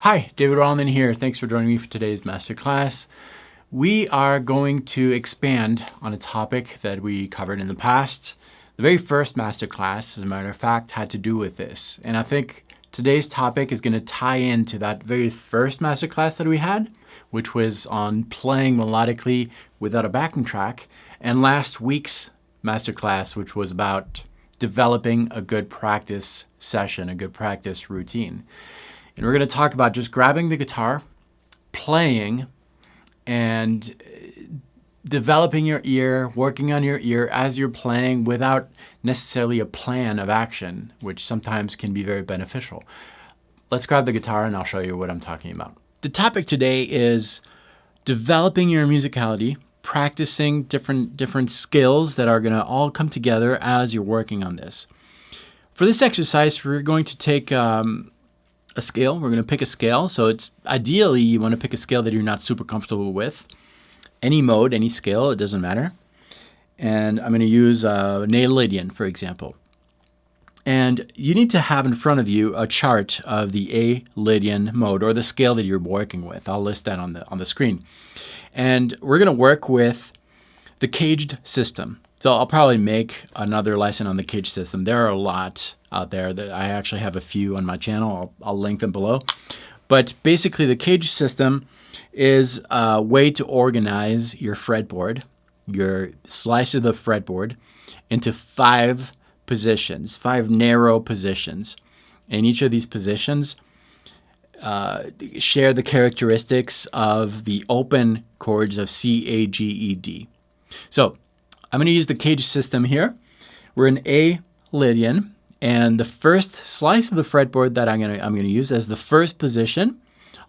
Hi, David Wallimann here. Thanks for joining me for today's masterclass. We are going to expand on a topic that we covered in the past. The very first masterclass, as a matter of fact, had to do with this. And I think today's topic is going to tie into that very first masterclass that we had, which was on playing melodically without a backing track, and last week's masterclass, which was about developing a good practice session, a good practice routine. And we're going to talk about just grabbing the guitar, playing, and developing your ear, working on your ear as you're playing without necessarily a plan of action, which sometimes can be very beneficial. Let's grab the guitar and I'll show you what I'm talking about. The topic today is developing your musicality, practicing different skills that are going to all come together as you're working on this. For this exercise, we're going to take a scale. We're going to pick a scale. So it's ideally you want to pick a scale that you're not super comfortable with. Any mode, any scale, it doesn't matter. And I'm going to use Lydian, for example. And you need to have in front of you a chart of the A Lydian mode, or the scale that you're working with. I'll list that on the screen. And we're going to work with the caged system. So I'll probably make another lesson on the cage system. There are a lot out there. That I actually have a few on my channel. I'll link them below. But basically the cage system is a way to organize your fretboard, your slice of the fretboard, into 5 positions, 5 narrow positions. And each of these positions share the characteristics of the open chords of C, A, G, E, D. So I'm going to use the cage system here. We're in A Lydian, and the first slice of the fretboard that I'm going to use as the first position,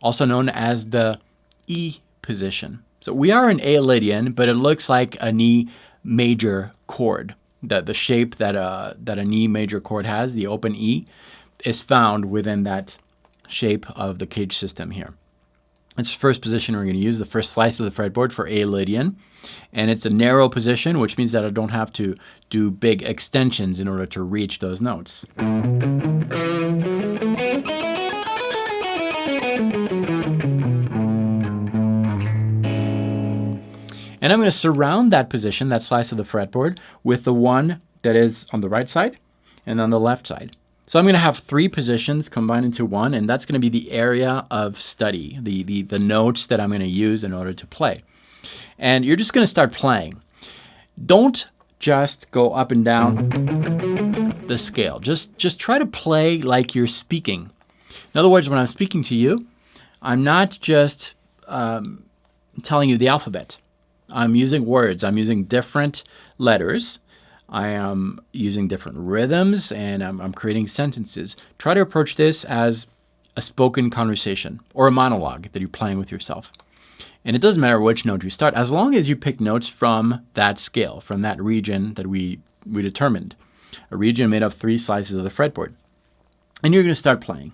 also known as the E position. So we are in A Lydian, but it looks like an E major chord. The shape that an E major chord has, the open E, is found within that shape of the cage system here. It's the first position we're going to use, the first slice of the fretboard for A Lydian. And it's a narrow position, which means that I don't have to do big extensions in order to reach those notes. And I'm going to surround that position, that slice of the fretboard, with the one that is on the right side and on the left side. So I'm going to have 3 positions combined into one, and that's going to be the area of study, the notes that I'm going to use in order to play. And you're just going to start playing. Don't just go up and down the scale. Just try to play like you're speaking. In other words, when I'm speaking to you, I'm not just telling you the alphabet. I'm using words. I'm using different letters. I am using different rhythms, and I'm creating sentences. Try to approach this as a spoken conversation or a monologue that you're playing with yourself. And it doesn't matter which note you start, as long as you pick notes from that scale, from that region that we determined. A region made of 3 slices of the fretboard. And you're going to start playing.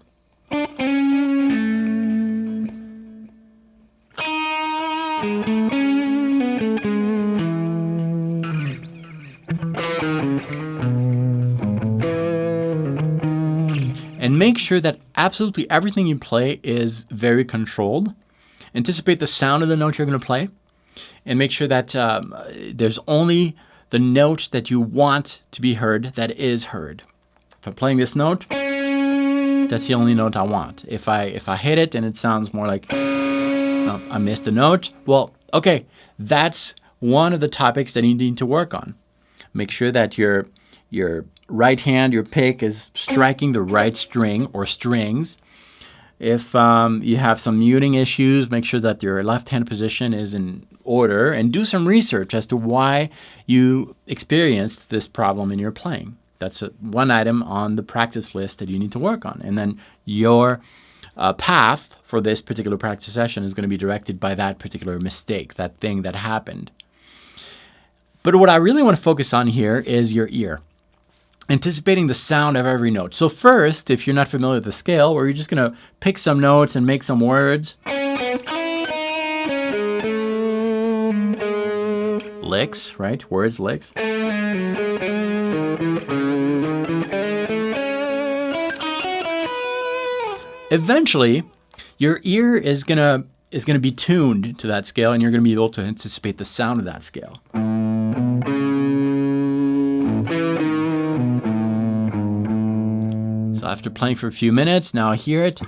And make sure that absolutely everything you play is very controlled. Anticipate the sound of the note you're going to play, and make sure that there's only the note that you want to be heard that is heard. If I'm playing this note, that's the only note I want. If I hit it and it sounds more like, oh, I missed a note, well, okay, that's one of the topics that you need to work on. Make sure that your right hand, your pick, is striking the right string or strings. If you have some muting issues, make sure that your left hand position is in order, and do some research as to why you experienced this problem in your playing. That's one item on the practice list that you need to work on. And then your path for this particular practice session is going to be directed by that particular mistake, that thing that happened. But what I really want to focus on here is your ear. Anticipating the sound of every note. So first, if you're not familiar with the scale, where you're just going to pick some notes and make some words. Licks, right? Words, licks. Eventually, your ear is gonna be tuned to that scale, and you're gonna be able to anticipate the sound of that scale. So after playing for a few minutes, now I hear it.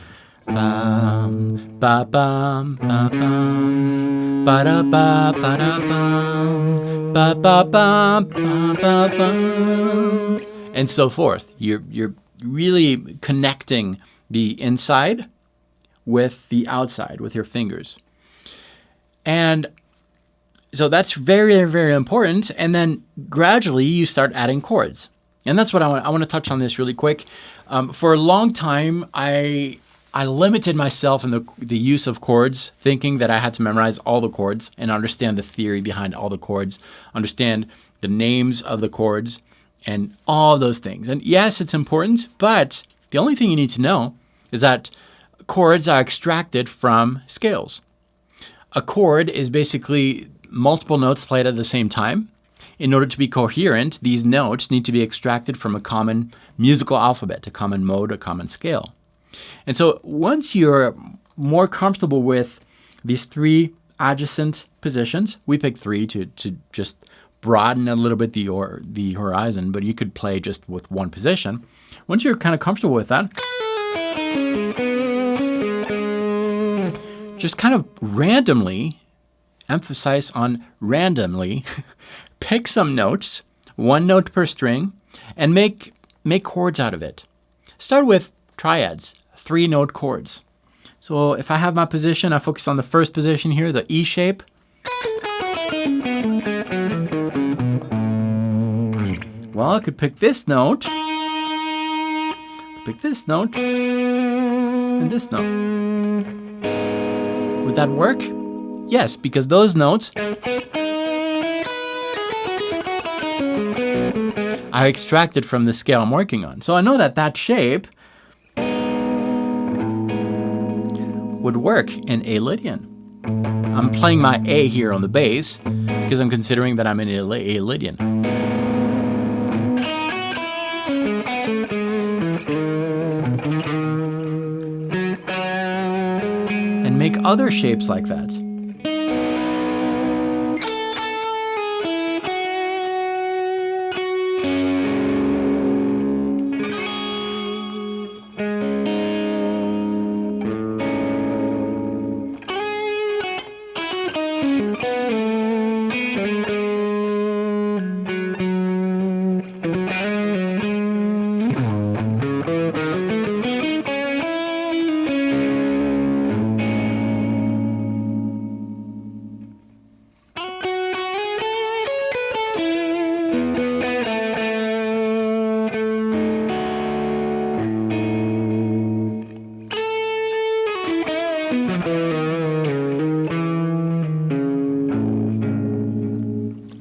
Bum, ba bum, ba bum, ba da ba da bum, ba ba bum, ba ba bum, and so forth. You're really connecting the inside with the outside with your fingers, and so that's very, very important. And then gradually you start adding chords, and that's what I want to touch on this really quick. For a long time, I limited myself in the use of chords, thinking that I had to memorize all the chords and understand the theory behind all the chords, understand the names of the chords, and all those things. And yes, it's important, but the only thing you need to know is that chords are extracted from scales. A chord is basically multiple notes played at the same time. In order to be coherent, these notes need to be extracted from a common musical alphabet, a common mode, a common scale. And so once you're more comfortable with these three adjacent positions, we picked three to just broaden a little bit the horizon, but you could play just with one position. Once you're kind of comfortable with that, just kind of randomly, emphasize on randomly, pick some notes, one note per string, and make chords out of it. Start with triads, 3-note chords. So if I have my position, I focus on the first position here, the E shape. Well, I could pick this note, and this note. Would that work? Yes, because those notes are extracted from the scale I'm working on. So I know that shape would work in A Lydian. I'm playing my A here on the bass because I'm considering that I'm in A Lydian. And make other shapes like that.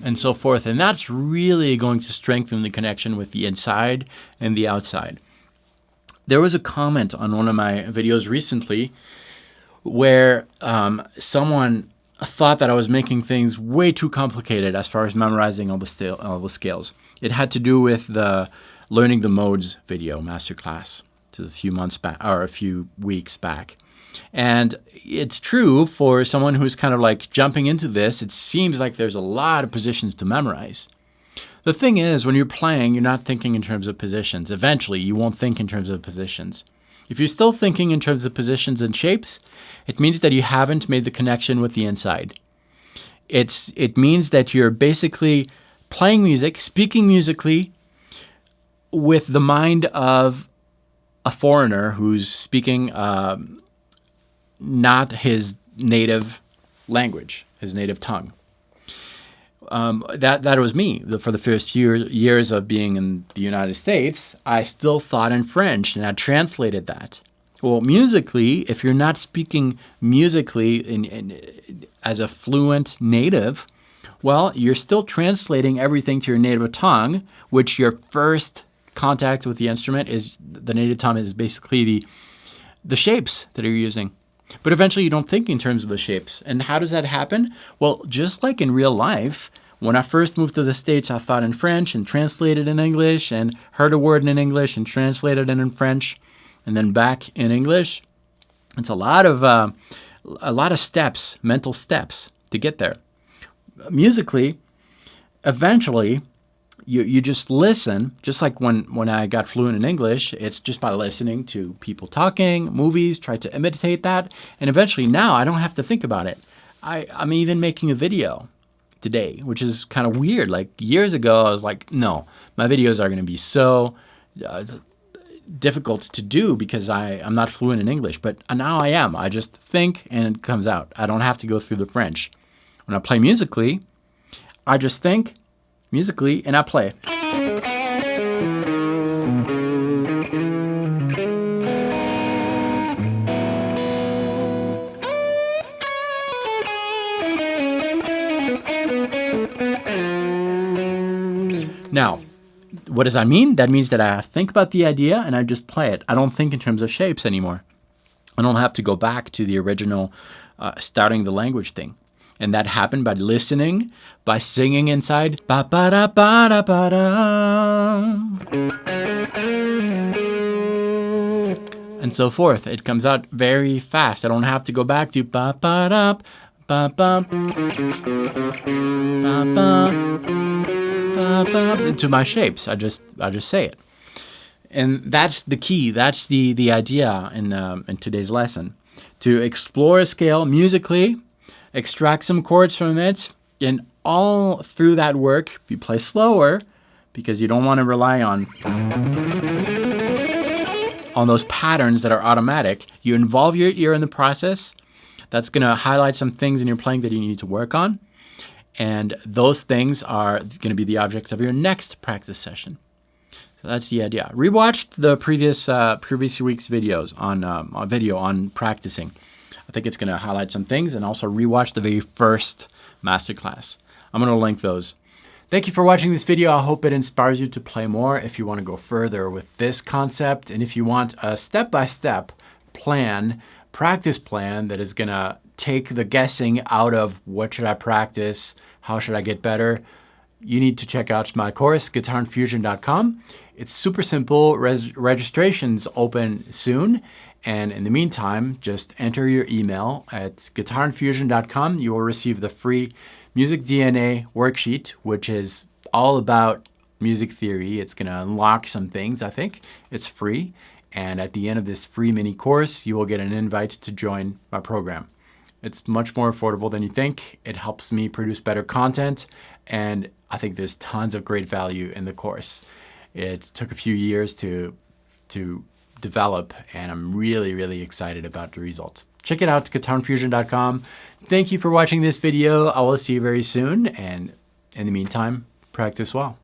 And so forth. And that's really going to strengthen the connection with the inside and the outside. There was a comment on one of my videos recently where someone thought that I was making things way too complicated as far as memorizing all the scales. It had to do with the Learning the Modes video, Masterclass, a few months back or a few weeks back. And it's true for someone who's kind of like jumping into this, it seems like there's a lot of positions to memorize. The thing is, when you're playing, you're not thinking in terms of positions. Eventually, you won't think in terms of positions. If you're still thinking in terms of positions and shapes, it means that you haven't made the connection with the inside. It means that you're basically playing music, speaking musically with the mind of a foreigner who's speaking not his native language, his native tongue. That was me. For the first years of being in the United States, I still thought in French, and I translated that. Well, musically, if you're not speaking musically as a fluent native, well, you're still translating everything to your native tongue, which your first contact with the instrument is, the native tongue is basically the shapes that you're using. But eventually you don't think in terms of the shapes. And how does that happen? Well, just like in real life, when I first moved to the States, I thought in French and translated in English and heard a word in English and translated it in French and then back in English. It's a lot of steps, mental steps to get there. Musically, eventually, you just listen, just like when I got fluent in English, it's just by listening to people talking, movies, try to imitate that, and eventually now I don't have to think about it. I'm even making a video today, which is kind of weird. Like years ago, I was like, no, my videos are going to be so difficult to do because I'm not fluent in English, but now I am. I just think and it comes out. I don't have to go through the French. When I play musically, I just think musically and I play. Now, what does that mean? That means that I think about the idea and I just play it. I don't think in terms of shapes anymore. I don't have to go back to the original starting the language thing. And that happened by listening, by singing inside. Ba ba da ba da ba da. And so forth. It comes out very fast. I don't have to go back to ba ba da ba ba ba ba into my shapes. I just say it. And that's the key. That's the idea in today's lesson. To explore a scale musically, extract some chords from it, and all through that work, you play slower because you don't want to rely on those patterns that are automatic. You involve your ear in the process. That's going to highlight some things in your playing that you need to work on. And those things are going to be the object of your next practice session. So that's the idea. Rewatched the previous week's videos on practicing. I think it's going to highlight some things, and also rewatch the very first masterclass. I'm going to link those. Thank you for watching this video. I hope it inspires you to play more if you want to go further with this concept, and if you want a step-by-step practice plan that is going to take the guessing out of what should I practice, how should I get better, you need to check out my course, guitarinfusion.com. It's super simple. Registration's open soon. And in the meantime, just enter your email at guitarinfusion.com. You will receive the free Music DNA worksheet, which is all about music theory. It's going to unlock some things, I think. It's free. And at the end of this free mini course, you will get an invite to join my program. It's much more affordable than you think. It helps me produce better content. And I think there's tons of great value in the course. It took a few years to develop, and I'm really, really excited about the results. Check it out, guitarinfusion.com. Thank you for watching this video. I will see you very soon, and in the meantime, practice well.